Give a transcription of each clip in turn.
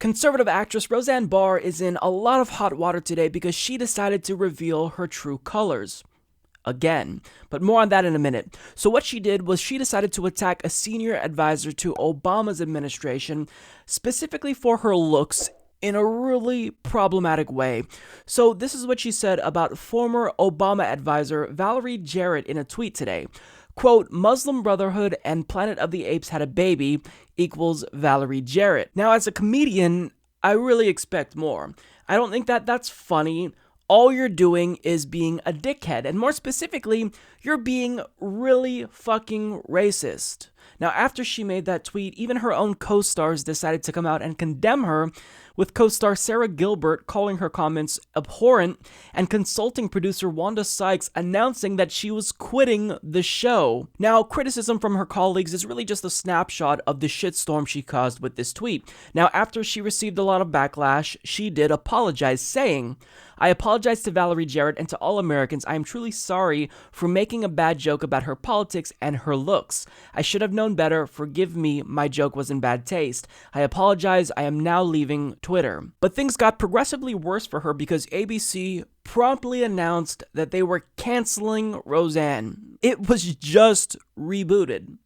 Conservative actress Roseanne Barr is in a lot of hot water today because she decided to reveal her true colors. Again, but more on that in a minute. So what she did was she decided to attack a senior advisor to Obama's administration, specifically for her looks, in a really problematic way. So this is what she said about former Obama advisor Valerie Jarrett in a tweet today. Quote, Muslim Brotherhood and Planet of the Apes had a baby equals Valerie Jarrett. Now, as a comedian, I really expect more. I don't think that that's funny. All you're doing is being a dickhead, and more specifically, you're being really fucking racist. Now, after she made that tweet, even her own co-stars decided to come out and condemn her, with co-star Sarah Gilbert calling her comments abhorrent and consulting producer Wanda Sykes announcing that she was quitting the show. Now, criticism from her colleagues is really just a snapshot of the shitstorm she caused with this tweet. Now, after she received a lot of backlash, she did apologize, saying, I apologize to Valerie Jarrett and to all Americans. I am truly sorry for making a bad joke about her politics and her looks. I should have known better. Forgive me. My joke was in bad taste. I apologize. I am now leaving Twitter. But things got progressively worse for her because ABC promptly announced that they were canceling Roseanne. It was just rebooted.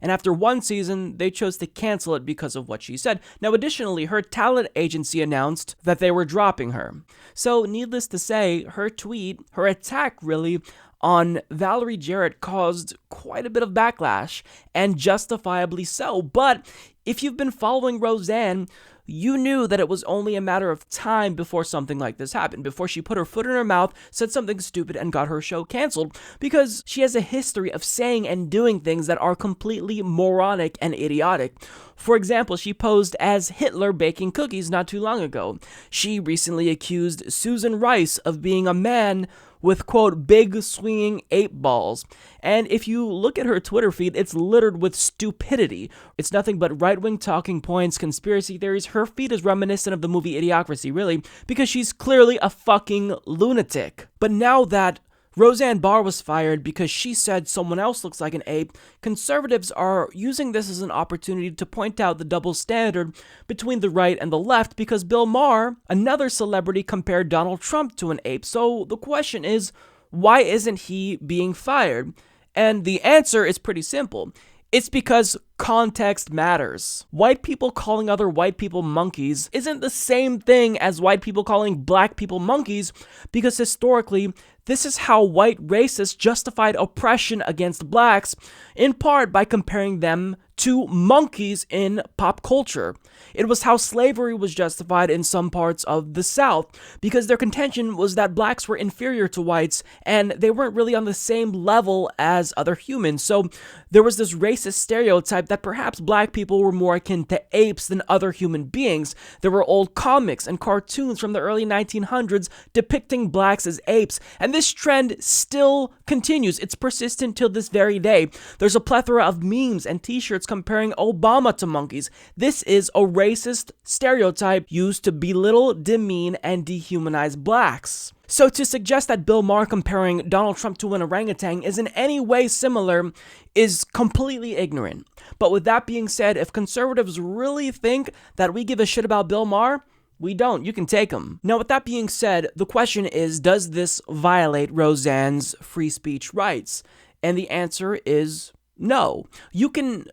And after one season, they chose to cancel it because of what she said. Now, additionally, her talent agency announced that they were dropping her. So, needless to say, her tweet, her attack really, on Valerie Jarrett caused quite a bit of backlash, and justifiably so. But if you've been following Roseanne, you knew that it was only a matter of time before something like this happened, before she put her foot in her mouth, said something stupid, and got her show canceled, because she has a history of saying and doing things that are completely moronic and idiotic. For example, she posed as Hitler baking cookies not too long ago. She recently accused Susan Rice of being a man with, quote, big swinging ape balls. And if you look at her Twitter feed, it's littered with stupidity. It's nothing but right-wing talking points, conspiracy theories. Her feed is reminiscent of the movie Idiocracy, really, because she's clearly a fucking lunatic. But now that Roseanne Barr was fired because she said someone else looks like an ape, conservatives are using this as an opportunity to point out the double standard between the right and the left, because Bill Maher, another celebrity, compared Donald Trump to an ape. So the question is, why isn't he being fired? And the answer is pretty simple. It's because context matters. White people calling other white people monkeys isn't the same thing as white people calling black people monkeys, because historically, this is how white racists justified oppression against blacks, in part by comparing them to monkeys in pop culture. It was how slavery was justified in some parts of the South, because their contention was that blacks were inferior to whites and they weren't really on the same level as other humans. So there was this racist stereotype that perhaps black people were more akin to apes than other human beings. There were old comics and cartoons from the early 1900s depicting blacks as apes, and this trend still continues. It's persistent till this very day. There's a plethora of memes and t-shirts comparing Obama to monkeys. This is a racist stereotype used to belittle, demean, and dehumanize blacks. So to suggest that Bill Maher comparing Donald Trump to an orangutan is in any way similar is completely ignorant. But with that being said, if conservatives really think that we give a shit about Bill Maher, we don't. You can take them. Now, with that being said, the question is, does this violate Roseanne's free speech rights? And the answer is no. You can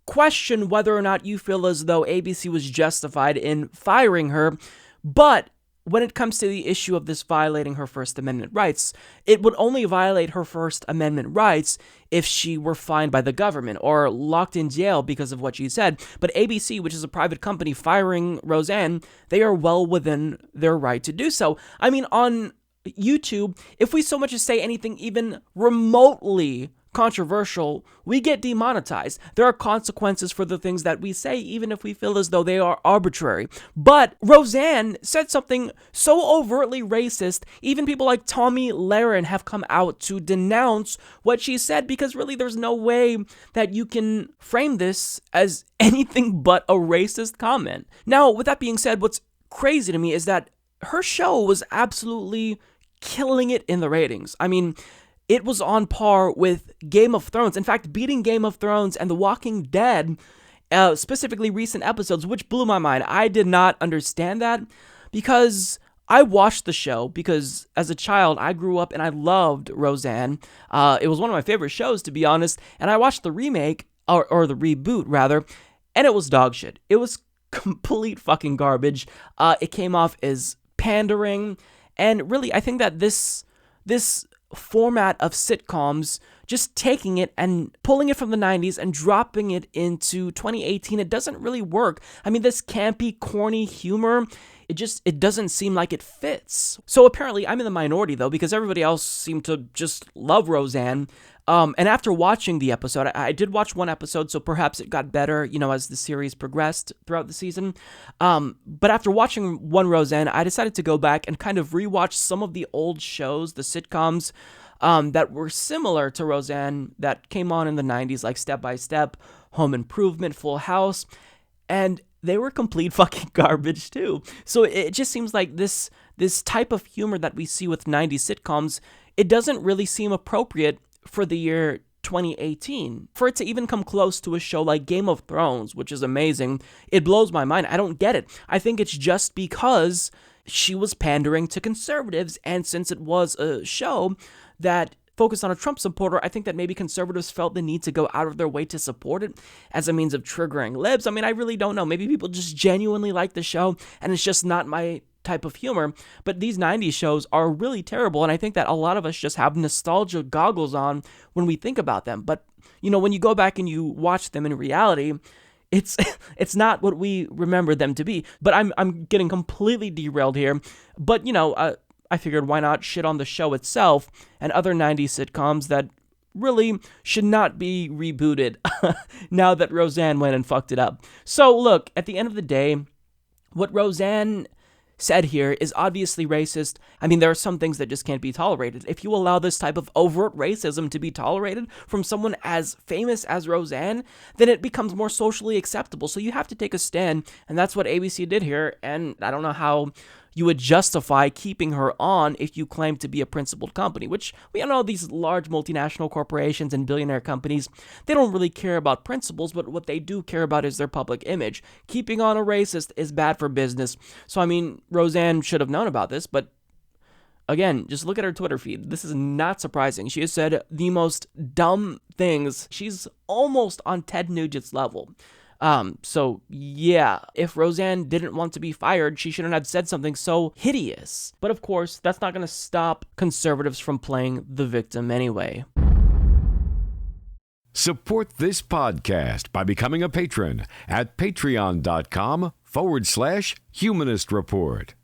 question whether or not you feel as though ABC was justified in firing her, but when it comes to the issue of this violating her First Amendment rights, it would only violate her First Amendment rights if she were fined by the government or locked in jail because of what she said. But ABC, which is a private company, firing Roseanne, they are well within their right to do so. I mean, on YouTube, if we so much as say anything even remotely controversial, we get demonetized. There are consequences for the things that we say, even if we feel as though they are arbitrary. But Roseanne said something so overtly racist, even people like Tommy Lahren have come out to denounce what she said, because really there's no way that you can frame this as anything but a racist comment. Now, with that being said, what's crazy to me is that her show was absolutely killing it in the ratings. I mean, it was on par with Game of Thrones. In fact, beating Game of Thrones and The Walking Dead specifically recent episodes, which blew my mind. I did not understand that because I watched the show because as a child, I grew up and I loved Roseanne. It was one of my favorite shows, to be honest, and I watched the remake, or the reboot, rather, and it was dog shit. It was complete fucking garbage. It came off as pandering, and really, I think that this format of sitcoms, just taking it and pulling it from the 90s and dropping it into 2018, it doesn't really work. I mean, this campy, corny humor, it doesn't seem like it fits. So apparently I'm in the minority though, because everybody else seemed to just love Roseanne. And after watching the episode, I did watch one episode, so perhaps it got better, as the series progressed throughout the season. But after watching one Roseanne, I decided to go back and kind of rewatch some of the old shows, the sitcoms, that were similar to Roseanne that came on in the 90s, like Step by Step, Home Improvement, Full House, and they were complete fucking garbage too. So it just seems like this type of humor that we see with 90s sitcoms, it doesn't really seem appropriate for the year 2018. For it to even come close to a show like Game of Thrones, which is amazing, it blows my mind. I don't get it. I think it's just because she was pandering to conservatives, and since it was a show that focused on a Trump supporter, I think that maybe conservatives felt the need to go out of their way to support it as a means of triggering libs. I mean, I really don't know. Maybe people just genuinely like the show, and it's just not my type of humor. But these 90s shows are really terrible, and I think that a lot of us just have nostalgia goggles on when we think about them. But, when you go back and you watch them in reality, it's not what we remember them to be. But I'm getting completely derailed here. But, I figured why not shit on the show itself and other 90s sitcoms that really should not be rebooted now that Roseanne went and fucked it up. So look, at the end of the day, what Roseanne said here is obviously racist. I mean, there are some things that just can't be tolerated. If you allow this type of overt racism to be tolerated from someone as famous as Roseanne, then it becomes more socially acceptable. So you have to take a stand, and that's what ABC did here, and I don't know how you would justify keeping her on if you claim to be a principled company, which we all know these large multinational corporations and billionaire companies, they don't really care about principles, but what they do care about is their public image. Keeping on a racist is bad for business. So, I mean, Roseanne should have known about this, but again, just look at her Twitter feed. This is not surprising. She has said the most dumb things. She's almost on Ted Nugent's level. So yeah, if Roseanne didn't want to be fired, she shouldn't have said something so hideous. But of course, that's not going to stop conservatives from playing the victim anyway. Support this podcast by becoming a patron at patreon.com/Humanist Report.